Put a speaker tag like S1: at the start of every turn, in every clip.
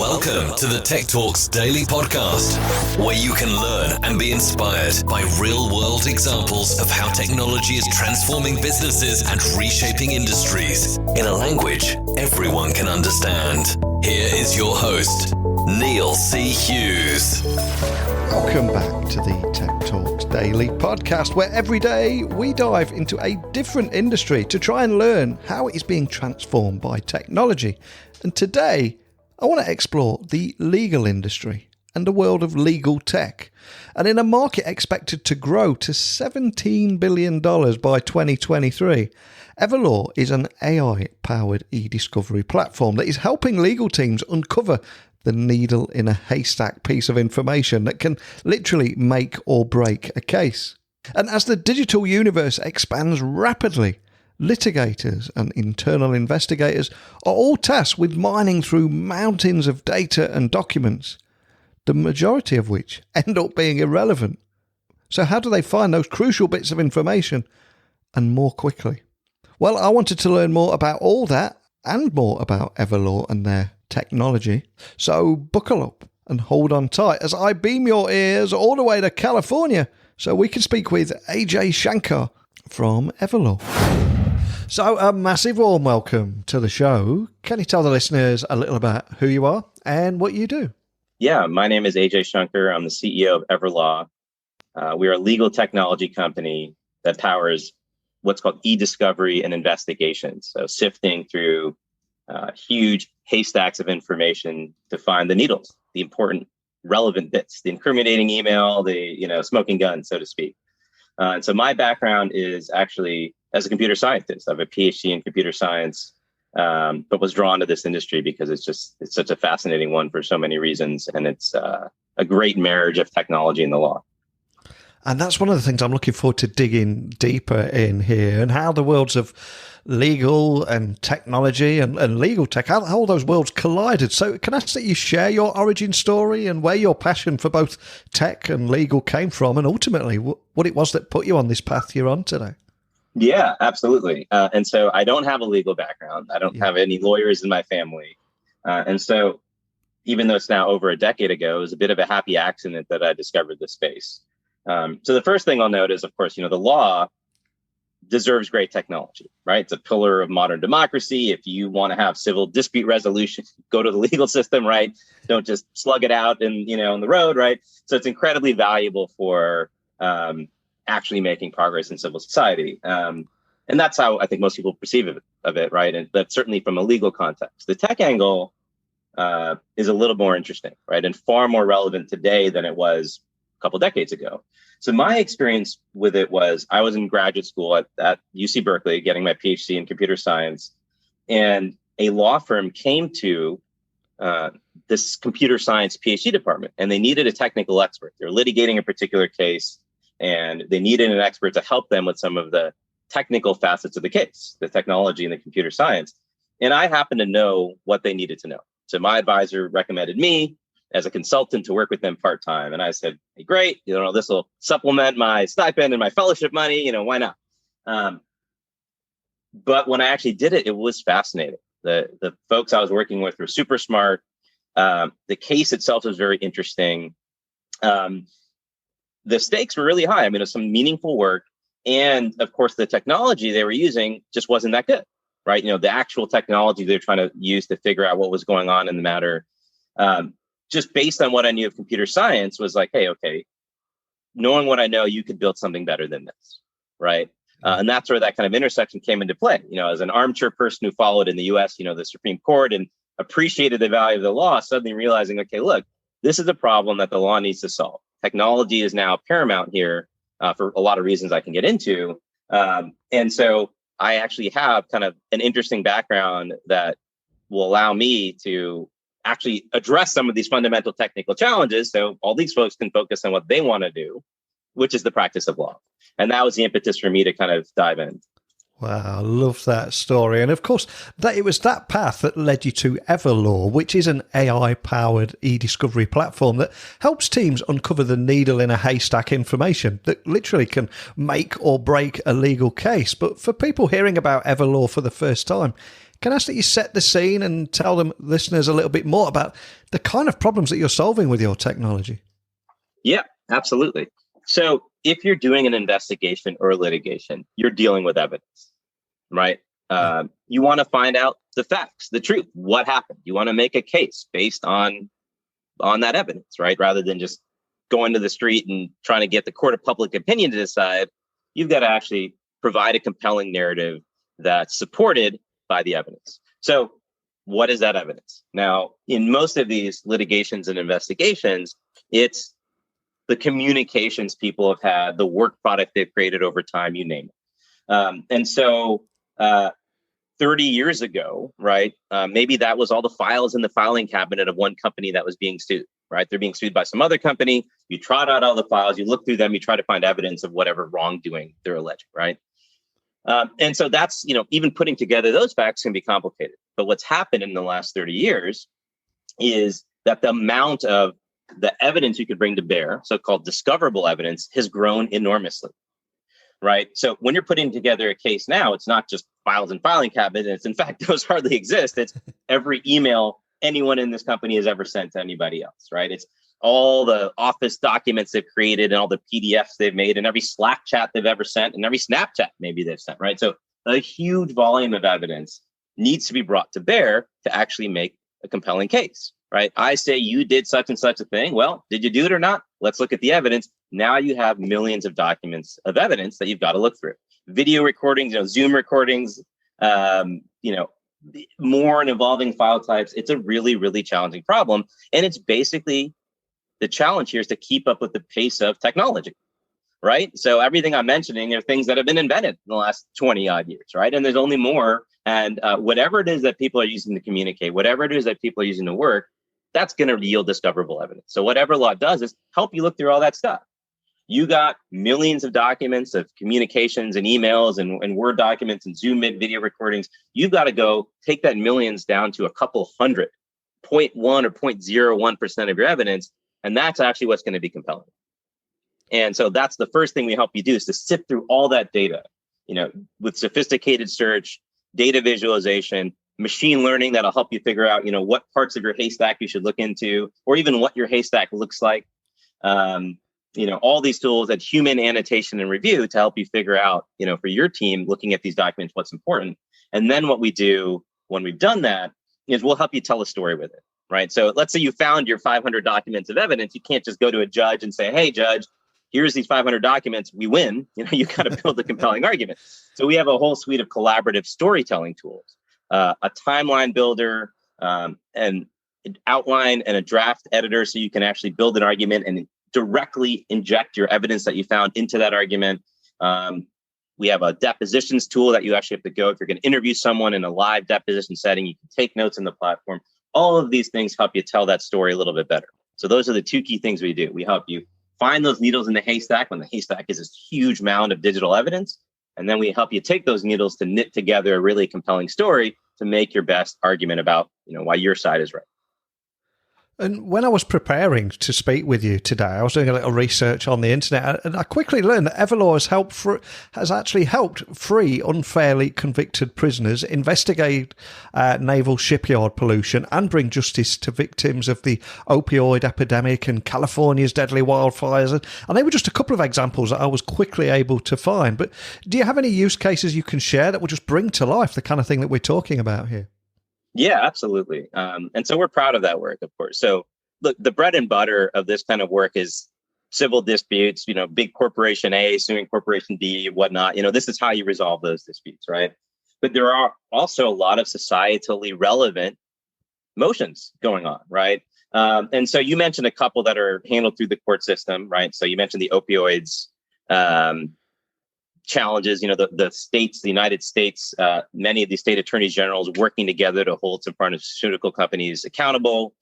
S1: Welcome to the Tech Talks Daily Podcast, where you can learn and be inspired by real-world examples of how technology is transforming businesses and reshaping industries in a language everyone can understand. Here is your host, Neil C. Hughes.
S2: Welcome back to the Tech Talks Daily Podcast, where every day we dive into a different industry to try and learn how it is being transformed by technology. And today, I want to explore the legal industry and the world of legal tech. And in a market expected to grow to $17 billion by 2023, Everlaw is an AI-powered e-discovery platform that is helping legal teams uncover the needle-in-a-haystack piece of information that can literally make or break a case. And as the digital universe expands rapidly, litigators and internal investigators are all tasked with mining through mountains of data and documents, the majority of which end up being irrelevant. So how do they find those crucial bits of information and more quickly? Well, I wanted to learn more about all that and more about Everlaw and their technology. So buckle up and hold on tight as I beam your ears all the way to California so we can speak with AJ Shankar from Everlaw. So a massive warm welcome to the show. Can you tell the listeners a little about who you are and what you do?
S3: Yeah, my name is AJ Shankar. I'm the CEO of Everlaw. We are a legal technology company that powers what's called e-discovery and investigations. So sifting through huge haystacks of information to find the needles, the important, relevant bits, the incriminating email, the smoking gun, so to speak. And so my background is actually as a computer scientist. I have a PhD in computer science, but was drawn to this industry because it's such a fascinating one for so many reasons. And it's a great marriage of technology and the law.
S2: And that's one of the things I'm looking forward to digging deeper in here, and how the worlds of legal and technology and legal tech, how all those worlds collided. So can I ask that you share your origin story and where your passion for both tech and legal came from, and ultimately what it was that put you on this path you're on today?
S3: Yeah, absolutely. And so I don't have a legal background. I don't have any lawyers in my family. And so even though it's now over a decade ago, it was a bit of a happy accident that I discovered this space. So the first thing I'll note is, of course, the law deserves great technology, right? It's a pillar of modern democracy. If you want to have civil dispute resolution, go to the legal system, right? Don't just slug it out on the road, right? So it's incredibly valuable for actually making progress in civil society. And that's how I think most people perceive of it, right? And that's certainly from a legal context. The tech angle is a little more interesting, right? And far more relevant today than it was a couple decades ago. So my experience with it was I was in graduate school at UC Berkeley getting my PhD in computer science, and a law firm came to this computer science PhD department, and they needed a technical expert. They're litigating a particular case, and they needed an expert to help them with some of the technical facets of the case, the technology and the computer science. And I happened to know what they needed to know. So my advisor recommended me as a consultant to work with them part-time. And I said, hey, great, this will supplement my stipend and my fellowship money, why not? But when I actually did it, it was fascinating. The folks I was working with were super smart. The case itself was very interesting. The stakes were really high. I mean, it was some meaningful work. And of course, the technology they were using just wasn't that good, right? The actual technology they're trying to use to figure out what was going on in the matter, just based on what I knew of computer science, was like, hey, okay, knowing what I know, you could build something better than this, right? And that's where that kind of intersection came into play. As an armchair person who followed in the US, the Supreme Court and appreciated the value of the law, suddenly realizing, okay, look, this is a problem that the law needs to solve. Technology is now paramount here for a lot of reasons I can get into. And so I actually have kind of an interesting background that will allow me to actually address some of these fundamental technical challenges. So all these folks can focus on what they want to do, which is the practice of law. And that was the impetus for me to kind of dive in.
S2: Wow, I love that story. And of course, it was that path that led you to Everlaw, which is an AI-powered e-discovery platform that helps teams uncover the needle-in-a-haystack information that literally can make or break a legal case. But for people hearing about Everlaw for the first time, Can I ask that you set the scene and tell them listeners a little bit more about the kind of problems that you're solving with your technology?
S3: Yeah, absolutely. So if you're doing an investigation or a litigation, you're dealing with evidence, right? You want to find out the facts, the truth, what happened. You want to make a case based on that evidence, right? Rather than just going to the street and trying to get the court of public opinion to decide. You've got to actually provide a compelling narrative that's supported by the evidence. So what is that evidence? Now, in most of these litigations and investigations, it's the communications people have had, the work product they've created over time, you name it. And so 30 years ago, right, maybe that was all the files in the filing cabinet of one company that was being sued, right? They're being sued by some other company. You trot out all the files, you look through them, you try to find evidence of whatever wrongdoing they're alleging, right? And so that's, even putting together those facts can be complicated. But what's happened in the last 30 years is that the amount of the evidence you could bring to bear, so-called discoverable evidence, has grown enormously, right? So when you're putting together a case now, it's not just files and filing cabinets. In fact, those hardly exist. It's every email anyone in this company has ever sent to anybody else, right? It's all the office documents they've created and all the PDFs they've made and every Slack chat they've ever sent and every Snapchat maybe they've sent, right? So a huge volume of evidence needs to be brought to bear to actually make a compelling case, right? I say you did such and such a thing. Well, did you do it or not? Let's look at the evidence. Now you have millions of documents of evidence that you've got to look through. Video recordings, Zoom recordings, more and evolving file types. It's a really, really challenging problem. And it's basically the challenge here is to keep up with the pace of technology, right? So everything I'm mentioning are things that have been invented in the last 20 odd years, right? And there's only more. And whatever it is that people are using to communicate, whatever it is that people are using to work, that's going to yield discoverable evidence. So what Everlaw does is help you look through all that stuff. You got millions of documents of communications and emails and Word documents and Zoom video recordings. You've got to go take that millions down to a couple hundred, 0.1 or 0.01% of your evidence. And that's actually what's going to be compelling. And so that's the first thing we help you do is to sift through all that data, with sophisticated search, data visualization, machine learning that'll help you figure out, what parts of your haystack you should look into, or even what your haystack looks like. All these tools that human annotation and review to help you figure out, for your team looking at these documents, what's important. And then what we do when we've done that is we'll help you tell a story with it, right? So let's say you found your 500 documents of evidence. You can't just go to a judge and say, hey, judge, here's these 500 documents. We win. You got to build a compelling argument. So we have a whole suite of collaborative storytelling tools, a timeline builder, and an outline and a draft editor so you can actually build an argument and directly inject your evidence that you found into that argument. We have a depositions tool that you actually have to go. If you're going to interview someone in a live deposition setting, you can take notes in the platform. All of these things help you tell that story a little bit better. So those are the two key things we do. We help you find those needles in the haystack when the haystack is this huge mound of digital evidence. And then we help you take those needles to knit together a really compelling story to make your best argument about, why your side is right.
S2: And when I was preparing to speak with you today, I was doing a little research on the internet, and I quickly learned that Everlaw has actually helped free unfairly convicted prisoners, investigate naval shipyard pollution, and bring justice to victims of the opioid epidemic and California's deadly wildfires. And they were just a couple of examples that I was quickly able to find. But do you have any use cases you can share that will just bring to life the kind of thing that we're talking about here?
S3: Yeah, absolutely. And so we're proud of that work, of course. So look, the bread and butter of this kind of work is civil disputes, big corporation A suing corporation D, whatnot. This is how you resolve those disputes, right? But there are also a lot of societally relevant motions going on, right? And so you mentioned a couple that are handled through the court system, right? So you mentioned the opioids challenges, the states, the United States, many of the state attorneys generals working together to hold some pharmaceutical companies accountable.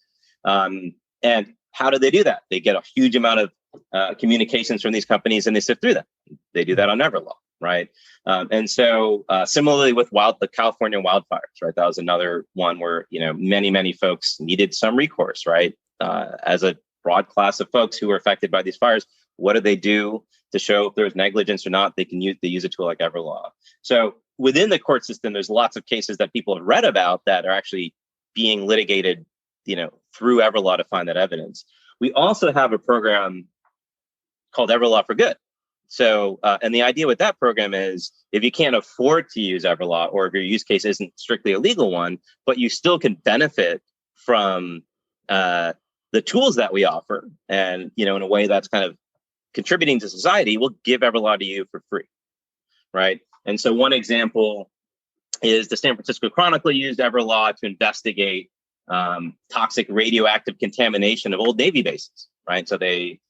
S3: And how do they do that? They get a huge amount of communications from these companies and they sift through them. They do that on Everlaw, right? And so similarly with the California wildfires, right? That was another one where, many, many folks needed some recourse, right? As a broad class of folks who were affected by these fires, what do they do to show if there's negligence or not? They use a tool like Everlaw. So within the court system, there's lots of cases that people have read about that are actually being litigated, through Everlaw to find that evidence. We also have a program called Everlaw for Good. So, and the idea with that program is if you can't afford to use Everlaw, or if your use case isn't strictly a legal one, but you still can benefit from the tools that we offer, and in a way that's kind of contributing to society, we'll give Everlaw to you for free, right? And so one example is the San Francisco Chronicle used Everlaw to investigate toxic radioactive contamination of old Navy bases, right? So they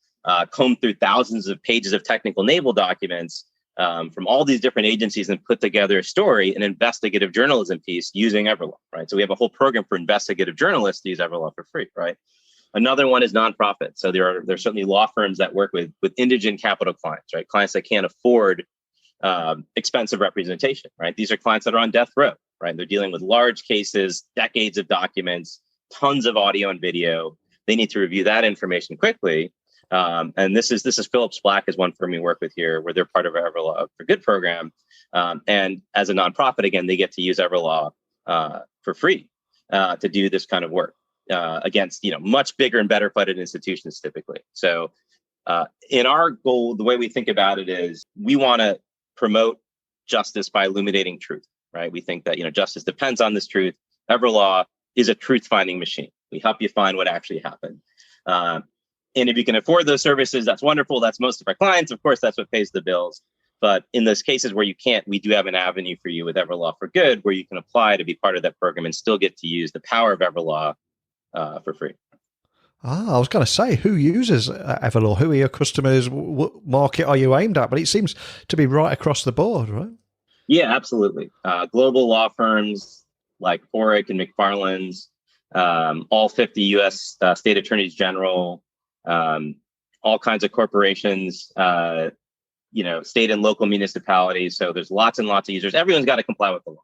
S3: combed through thousands of pages of technical naval documents from all these different agencies and put together a story, an investigative journalism piece using Everlaw, right? So we have a whole program for investigative journalists to use Everlaw for free, right? Another one is nonprofit. So there are certainly law firms that work with indigent capital clients, right? Clients that can't afford expensive representation, right? These are clients that are on death row, right? They're dealing with large cases, decades of documents, tons of audio and video. They need to review that information quickly. And this is Phillips Black is one firm we work with here, where they're part of our Everlaw for Good program. And as a nonprofit, again, they get to use Everlaw for free to do this kind of work against much bigger and better funded institutions typically. So in our goal, the way we think about it is we want to promote justice by illuminating truth, right? We think that justice depends on this truth. Everlaw is a truth-finding machine. We help you find what actually happened. And if you can afford those services, that's wonderful. That's most of our clients. Of course, that's what pays the bills. But in those cases where you can't, we do have an avenue for you with Everlaw for Good, where you can apply to be part of that program and still get to use the power of Everlaw for free.
S2: I was going to say, who uses Everlaw? Who are your customers? What market are you aimed at? But it seems to be right across the board, right?
S3: Yeah, absolutely. Global law firms like Orrick and McFarland's, all 50 U.S. State attorneys general, all kinds of corporations, state and local municipalities. So there's lots and lots of users. Everyone's got to comply with the law,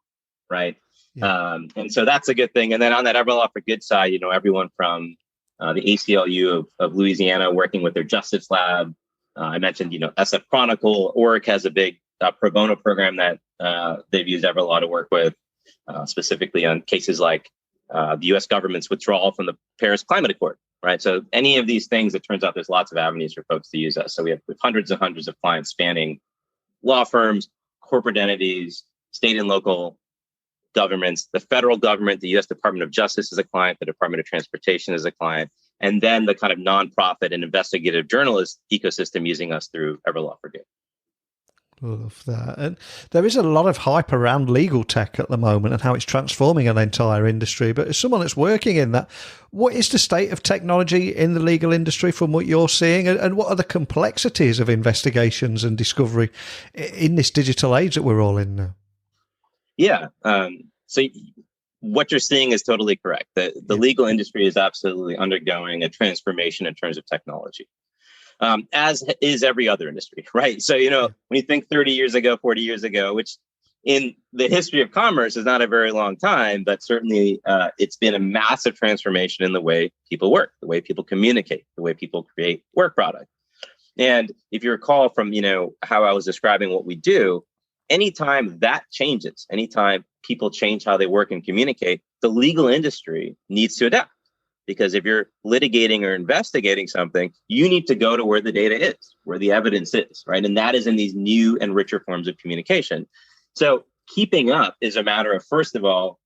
S3: right? Yeah. And so that's a good thing. And then on that Everlaw for Good side, everyone from the ACLU of Louisiana working with their Justice Lab. I mentioned, SF Chronicle. Orrick has a big pro bono program that they've used Everlaw to work with, specifically on cases like the U.S. government's withdrawal from the Paris Climate Accord, right? So any of these things, it turns out there's lots of avenues for folks to use us. So we have hundreds and hundreds of clients spanning law firms, corporate entities, state and local governments, the federal government, the U.S. Department of Justice is a client, the Department of Transportation is a client, and then the kind of nonprofit and investigative journalist ecosystem using us through Everlaw for Good.
S2: Love that. And there is a lot of hype around legal tech at the moment and how it's transforming an entire industry. But as someone that's working in that, what is the state of technology in the legal industry from what you're seeing? And what are the complexities of investigations and discovery in this digital age that we're all in now?
S3: Yeah. So what you're seeing is totally correct. The legal industry is absolutely undergoing a transformation in terms of technology. As is every other industry, right? So, when you think 30 years ago, 40 years ago, which in the history of commerce is not a very long time, but certainly it's been a massive transformation in the way people work, the way people communicate, the way people create work product. And if you recall from, how I was describing what we do, anytime that changes, anytime people change how they work and communicate, the legal industry needs to adapt. Because if you're litigating or investigating something, you need to go to where the data is, where the evidence is, right? And that is in these new and richer forms of communication. So keeping up is a matter of, first of all,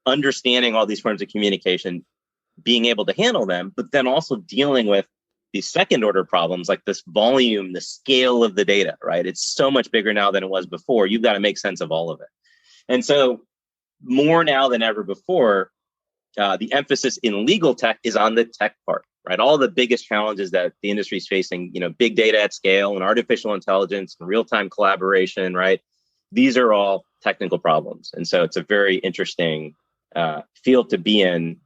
S3: understanding all these forms of communication, being able to handle them, but then also dealing with these second order problems like this volume, the scale of the data, right? It's so much bigger now than it was before. You've got to make sense of all of it. And so more now than ever before, the emphasis in legal tech is on the tech part, right? All the biggest challenges that the industry is facing, big data at scale and artificial intelligence and real-time collaboration, right? These are all technical problems. And so it's a very interesting field to be in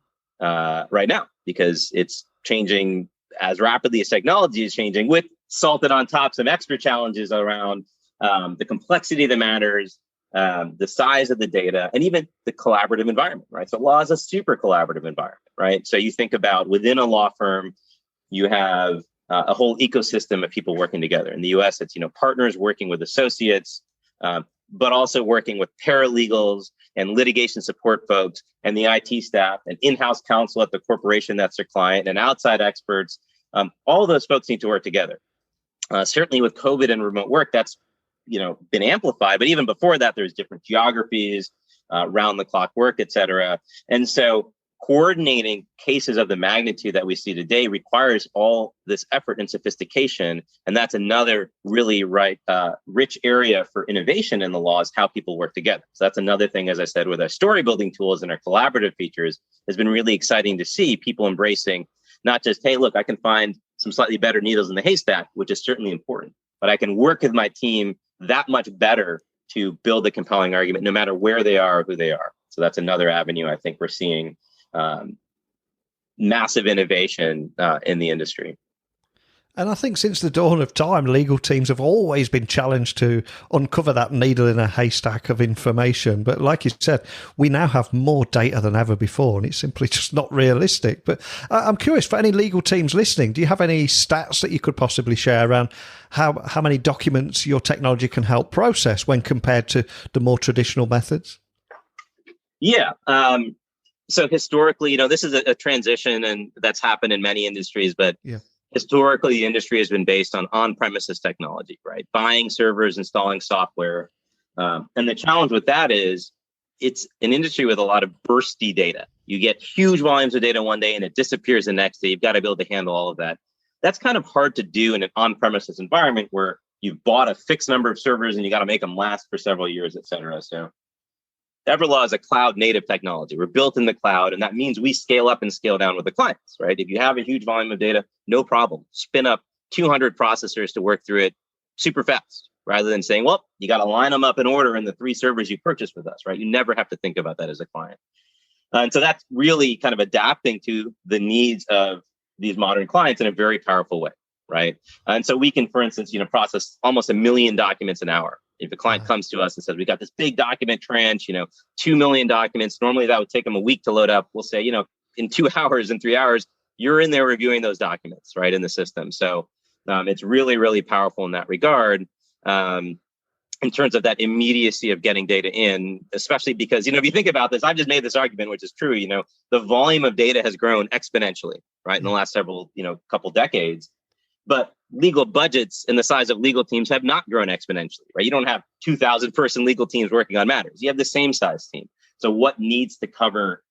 S3: right now because it's changing as rapidly as technology is changing, with salted on top some extra challenges around the complexity of the matters, the size of the data, and even the collaborative environment, right? So law is a super collaborative environment, right? So you think about within a law firm, you have a whole ecosystem of people working together. In the US, it's, partners working with associates, but also working with paralegals and litigation support folks and the IT staff and in-house counsel at the corporation that's their client and outside experts. All of those folks need to work together. Certainly with COVID and remote work, that's been amplified. But even before that, there's different geographies, round the clock work, et cetera. And so coordinating cases of the magnitude that we see today requires all this effort and sophistication. And that's another really rich area for innovation in the law, is how people work together. So that's another thing, as I said, with our story building tools and our collaborative features, has been really exciting to see people embracing not just, hey, look, I can find some slightly better needles in the haystack, which is certainly important, but I can work with my team that much better to build a compelling argument, no matter where they are or who they are. So that's another avenue I think we're seeing massive innovation in the industry.
S2: And I think since the dawn of time, legal teams have always been challenged to uncover that needle in a haystack of information. But like you said, we now have more data than ever before, and it's simply just not realistic. But I'm curious, for any legal teams listening, do you have any stats that you could possibly share around how many documents your technology can help process when compared to the more traditional methods? Yeah.
S3: So historically, this is a transition, and that's happened in many industries, but historically, the industry has been based on on-premises technology, right? Buying servers, installing software. And the challenge with that is it's an industry with a lot of bursty data. You get huge volumes of data one day and it disappears the next day. You've got to be able to handle all of that. That's kind of hard to do in an on-premises environment where you've bought a fixed number of servers and you got to make them last for several years, et cetera. So Everlaw is a cloud native technology. We're built in the cloud, and that means we scale up and scale down with the clients, right? If you have a huge volume of data, no problem. Spin up 200 processors to work through it super fast, rather than saying, well, you got to line them up in order in the 3 servers you purchased with us, right? You never have to think about that as a client. And so that's really kind of adapting to the needs of these modern clients in a very powerful way, right? And so we can, for instance, process almost 1 million documents an hour. If a client comes to us and says, we got this big document trench, 2 million documents, normally that would take them a week to load up. We'll say, in 2 hours, in 3 hours, you're in there reviewing those documents, right, in the system. So it's really, really powerful in that regard. In terms of that immediacy of getting data in, especially because, if you think about this, I've just made this argument, which is true, the volume of data has grown exponentially, right, in the last several, couple decades. But legal budgets and the size of legal teams have not grown exponentially, right? You don't have 2,000 person legal teams working on matters. You have the same size team. So what needs to cover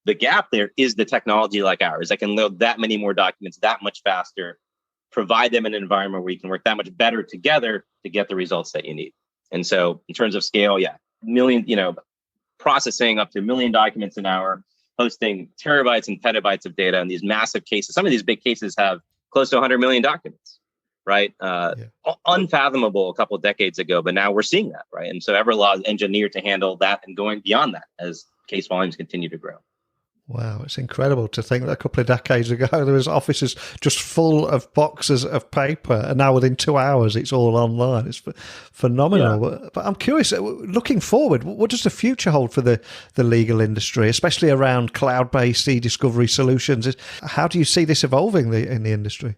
S3: the gap there is the technology like ours that can load that many more documents that much faster, provide them an environment where you can work that much better together to get the results that you need. And so in terms of scale, processing up to 1 million documents an hour, hosting terabytes and petabytes of data in these massive cases. Some of these big cases have close to 100 million documents, right? Unfathomable a couple of decades ago, but now we're seeing that, right? And so Everlaw is engineered to handle that and going beyond that as case volumes continue to grow.
S2: Wow, it's incredible to think that a couple of decades ago there was offices just full of boxes of paper, and now within 2 hours it's all online. It's phenomenal. Yeah. But I'm curious, looking forward, what does the future hold for the legal industry, especially around cloud-based e-discovery solutions? How do you see this evolving in the industry?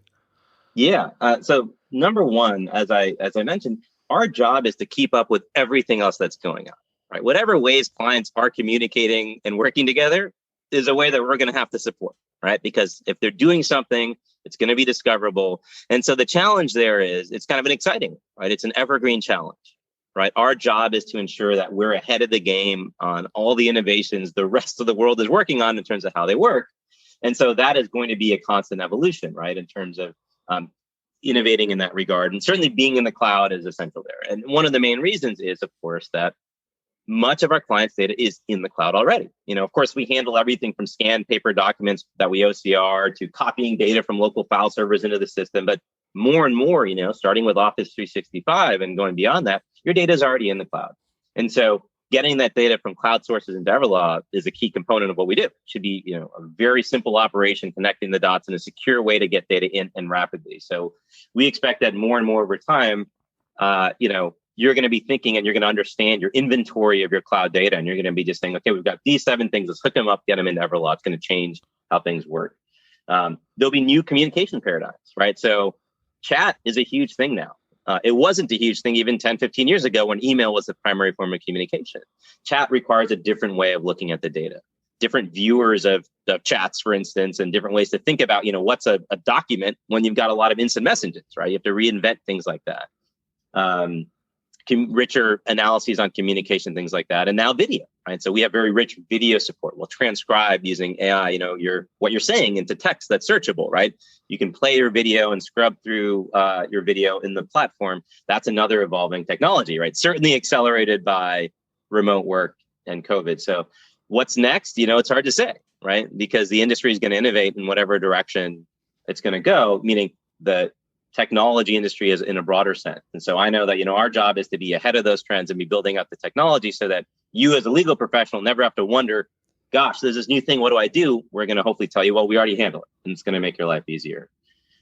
S3: Yeah, so number one, as I mentioned, our job is to keep up with everything else that's going on, right? Whatever ways clients are communicating and working together is a way that we're going to have to support, right? Because if they're doing something, it's going to be discoverable. And so the challenge there is, it's kind of an exciting, right? It's an evergreen challenge, right? Our job is to ensure that we're ahead of the game on all the innovations the rest of the world is working on in terms of how they work. And so that is going to be a constant evolution, right? In terms of innovating in that regard. And certainly being in the cloud is essential there. And one of the main reasons is, of course, that much of our clients' data is in the cloud already. Of course, we handle everything from scanned paper documents that we OCR to copying data from local file servers into the system. But more and more, starting with Office 365 and going beyond that, your data is already in the cloud. And so getting that data from cloud sources into Everlaw is a key component of what we do. It should be, a very simple operation, connecting the dots in a secure way to get data in and rapidly. So we expect that more and more over time, you're going to be thinking and you're going to understand your inventory of your cloud data. And you're going to be just saying, okay, we've got these 7 things. Let's hook them up, get them into Everlaw. It's going to change how things work. There'll be new communication paradigms, right? So chat is a huge thing now. It wasn't a huge thing even 10, 15 years ago when email was the primary form of communication. Chat requires a different way of looking at the data, different viewers of chats, for instance, and different ways to think about, what's a document when you've got a lot of instant messages, right? You have to reinvent things like that. Richer analyses on communication, things like that. And now video, right? So we have very rich video support. We'll transcribe using AI, what you're saying into text that's searchable, right? You can play your video and scrub through your video in the platform. That's another evolving technology, right? Certainly accelerated by remote work and COVID. So what's next? It's hard to say, right? Because the industry is going to innovate in whatever direction it's going to go, meaning the technology industry is in a broader sense. And so I know that, our job is to be ahead of those trends and be building up the technology so that you as a legal professional never have to wonder, gosh, there's this new thing. What do I do? We're going to hopefully tell you, well, we already handle it and it's going to make your life easier.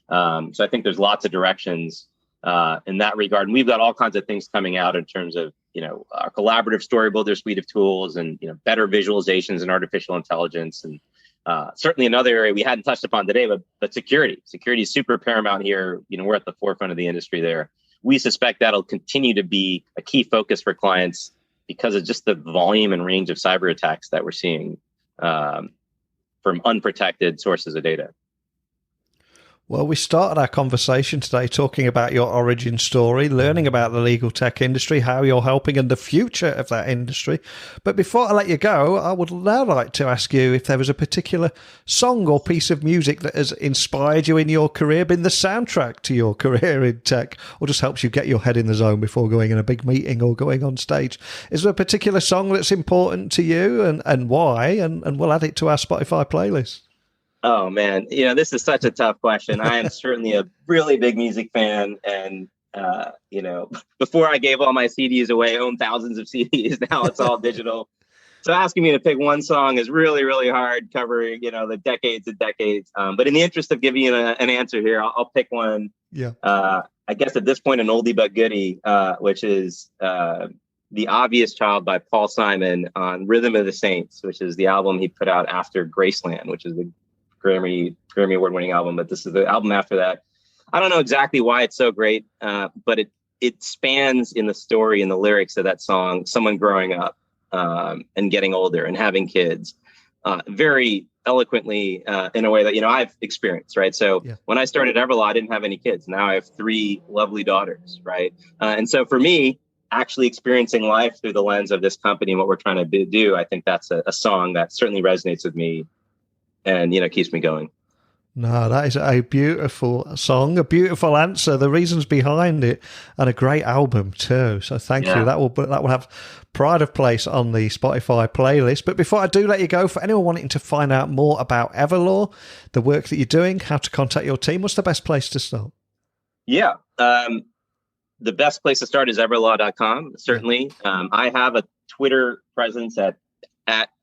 S3: So I think there's lots of directions in that regard. And we've got all kinds of things coming out in terms of, our collaborative story builder suite of tools and, better visualizations and artificial intelligence. And certainly another area we hadn't touched upon today, but security. Security is super paramount here. We're at the forefront of the industry there. We suspect that'll continue to be a key focus for clients because of just the volume and range of cyber attacks that we're seeing from unprotected sources of data.
S2: Well, we started our conversation today talking about your origin story, learning about the legal tech industry, how you're helping and the future of that industry. But before I let you go, I would now like to ask you if there was a particular song or piece of music that has inspired you in your career, been the soundtrack to your career in tech, or just helps you get your head in the zone before going in a big meeting or going on stage. Is there a particular song that's important to you and why? And we'll add it to our Spotify playlist.
S3: Oh, man. This is such a tough question. I am certainly a really big music fan. And, before I gave all my CDs away, I owned thousands of CDs. Now it's all digital. So asking me to pick one song is really, really hard, covering, the decades and decades. But in the interest of giving you an answer here, I'll pick one.
S2: Yeah.
S3: I guess at this point, an oldie but goodie, which is The Obvious Child by Paul Simon on Rhythm of the Saints, which is the album he put out after Graceland, which is the Grammy award-winning album, but this is the album after that. I don't know exactly why it's so great, but it spans in the story and the lyrics of that song, someone growing up and getting older and having kids, very eloquently in a way that, I've experienced, right? So when I started Everlaw, I didn't have any kids. Now I have 3 lovely daughters, right? And so for me, actually experiencing life through the lens of this company and what we're trying to do, I think that's a song that certainly resonates with me and, keeps me going.
S2: No, that is a beautiful song, a beautiful answer, the reasons behind it, and a great album too. So thank you. That will have pride of place on the Spotify playlist. But before I do let you go, for anyone wanting to find out more about Everlaw, the work that you're doing, how to contact your team, what's the best place to start? Yeah.
S3: The best place to start is everlaw.com, certainly. I have a Twitter presence at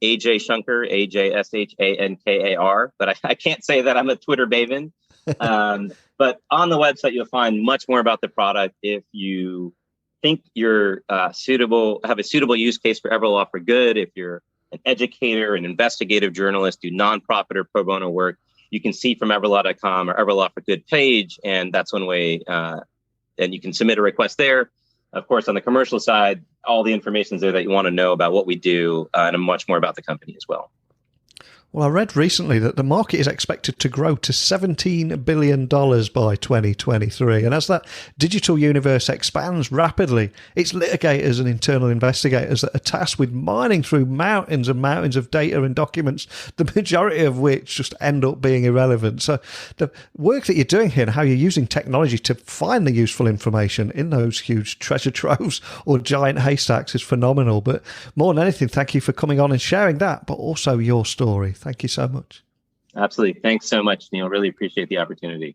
S3: AJ Shankar, AJSHANKAR, but I can't say that I'm a Twitter maven. But on the website, you'll find much more about the product. If you think you're have a suitable use case for Everlaw for good, if you're an educator, an investigative journalist, do nonprofit or pro bono work, you can see from Everlaw.com or Everlaw for Good page, and that's one way. And you can submit a request there. Of course, on the commercial side, all the information is there that you want to know about what we do and much more about the company as well.
S2: Well, I read recently that the market is expected to grow to $17 billion by 2023. And as that digital universe expands rapidly, it's litigators and internal investigators that are tasked with mining through mountains and mountains of data and documents, the majority of which just end up being irrelevant. So the work that you're doing here and how you're using technology to find the useful information in those huge treasure troves or giant haystacks is phenomenal. But more than anything, thank you for coming on and sharing that, but also your story. Thank you so much.
S3: Absolutely. Thanks so much, Neil. Really appreciate the opportunity.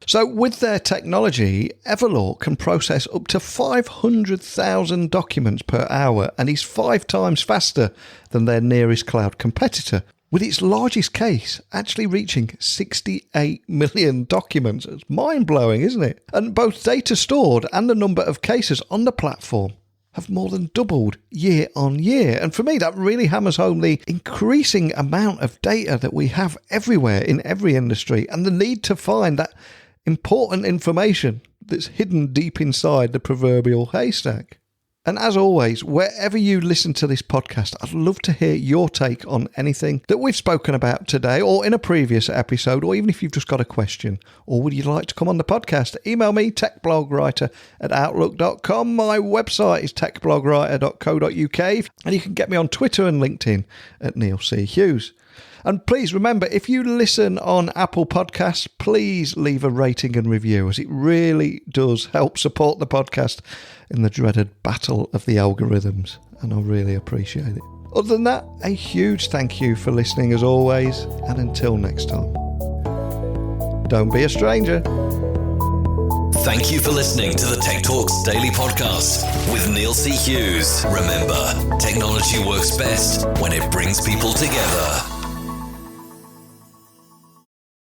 S2: So with their technology, Everlaw can process up to 500,000 documents per hour and is 5 times faster than their nearest cloud competitor, with its largest case actually reaching 68 million documents. It's mind-blowing, isn't it? And both data stored and the number of cases on the platform have more than doubled year on year. And for me, that really hammers home the increasing amount of data that we have everywhere in every industry and the need to find that important information that's hidden deep inside the proverbial haystack. And as always, wherever you listen to this podcast, I'd love to hear your take on anything that we've spoken about today or in a previous episode, or even if you've just got a question, or would you like to come on the podcast, email me, techblogwriter@outlook.com. My website is techblogwriter.co.uk, and you can get me on Twitter and LinkedIn at Neil C. Hughes. And please remember, if you listen on Apple Podcasts, please leave a rating and review, as it really does help support the podcast in the dreaded battle of the algorithms, and I really appreciate it. Other than that, a huge thank you for listening as always, and until next time, don't be a stranger.
S1: Thank you for listening to the Tech Talks Daily Podcast with Neil C. Hughes. Remember, technology works best when it brings people together.